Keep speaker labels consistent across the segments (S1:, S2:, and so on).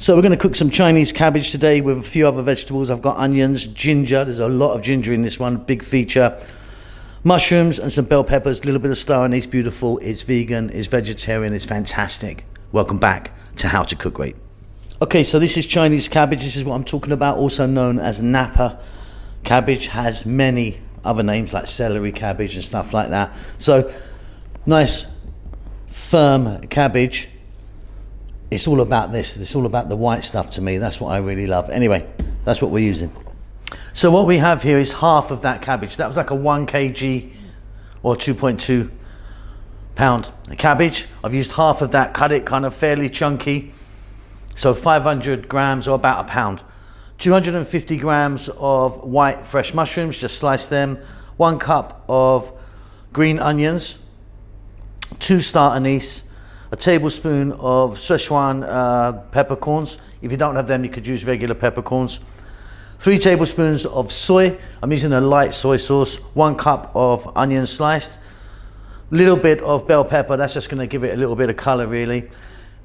S1: So we're going to cook some Chinese cabbage today with a few other vegetables. I've got onions, ginger. There's a lot of ginger in this one, big feature. Mushrooms and some bell peppers, a little bit of star anise, beautiful. It's vegan, it's vegetarian, it's fantastic. Welcome back to How to Cook Great. Okay, so this is Chinese cabbage. This is what I'm talking about, also known as Napa Cabbage. Has many other names like celery cabbage and stuff like that. So nice, firm cabbage. It's all about this. It's all about the white stuff to me. That's what I really love. Anyway, that's what we're using. So what we have here is half of that cabbage. That was like a 1 kg or 2.2 pound cabbage. I've used half of that, cut it kind of fairly chunky. So 500 grams or about a pound. 250 grams of white fresh mushrooms, just slice them. 1 cup of green onions, 2 star anise, a tablespoon of Szechuan peppercorns. If you don't have them, you could use regular peppercorns. 3 tablespoons of soy. I'm using a light soy sauce. 1 cup of onion sliced. Little bit of bell pepper. That's just going to give it a little bit of color, really.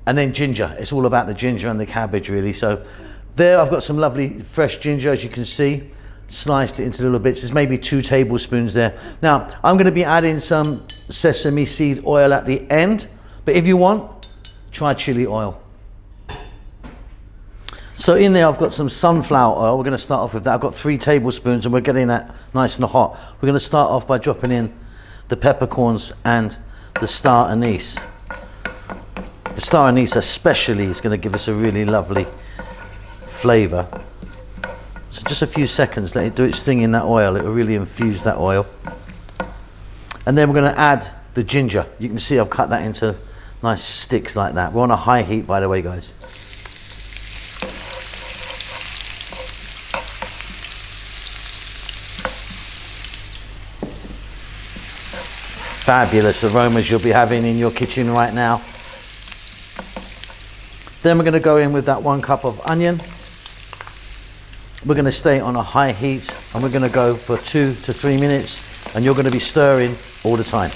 S1: And then ginger. It's all about the ginger and the cabbage, really. So there I've got some lovely fresh ginger, as you can see. Sliced it into little bits. There's maybe 2 tablespoons there. Now I'm going to be adding some sesame seed oil at the end, but if you want, try chili oil. So in there I've got some sunflower oil. We're going to start off with that. I've got 3 tablespoons and we're getting that nice and hot. We're going to start off by dropping in the peppercorns and the star anise. The star anise especially is going to give us a really lovely flavor. So just a few seconds, let it do its thing in that oil. It will really infuse that oil. And then we're going to add the ginger. You can see I've cut that into nice sticks like that. We're on a high heat, by the way, guys. Fabulous aromas you'll be having in your kitchen right now. Then we're going to go in with that 1 cup of onion. We're going to stay on a high heat and we're going to go for 2 to 3 minutes, and you're going to be stirring all the time.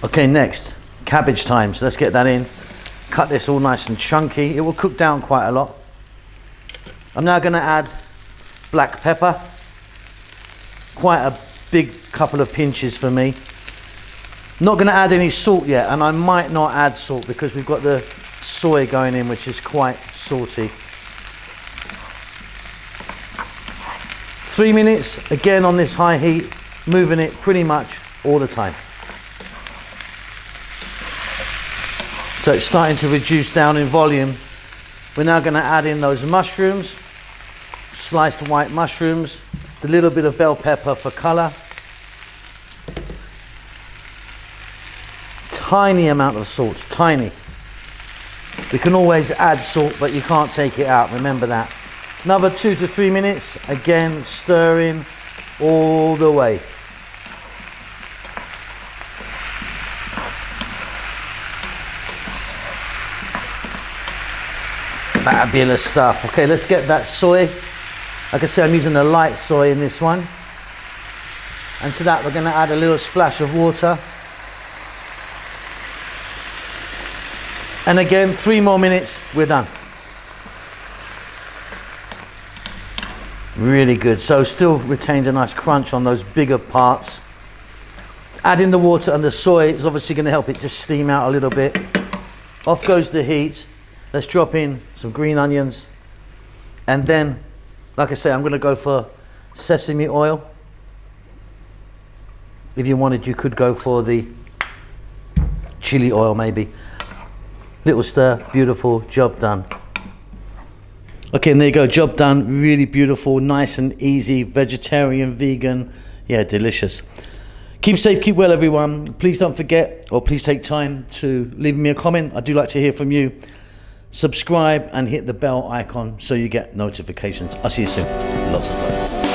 S1: Okay, next, cabbage time. So let's get that in. Cut this all nice and chunky. It will cook down quite a lot. I'm now going to add black pepper. Quite a big couple of pinches for me. Not going to add any salt yet, and I might not add salt because we've got the soy going in, which is quite salty. 3 minutes, again on this high heat, moving it pretty much all the time. So it's starting to reduce down in volume. We're now going to add in those mushrooms, sliced white mushrooms, a little bit of bell pepper for color. Tiny amount of salt, tiny. We can always add salt, but you can't take it out, remember that. Another 2 to 3 minutes, again stirring all the way. Fabulous stuff. Okay, let's get that soy. Like I said, I'm using a light soy in this one. And to that we're going to add a little splash of water. And again, 3 more minutes, we're done. Really good. So still retained a nice crunch on those bigger parts. Adding the water and the soy is obviously going to help it just steam out a little bit. Off goes the heat. Let's drop in some green onions. And then, like I say, I'm going to go for sesame oil. If you wanted, you could go for the chili oil maybe. Little stir, beautiful, job done. Okay, and there you go, job done. Really beautiful, nice and easy, vegetarian, vegan. Yeah, delicious. Keep safe, keep well, everyone. Please don't forget, or please take time to leave me a comment. I do like to hear from you. Subscribe and hit the bell icon so you get notifications. I'll see you soon. Lots of love.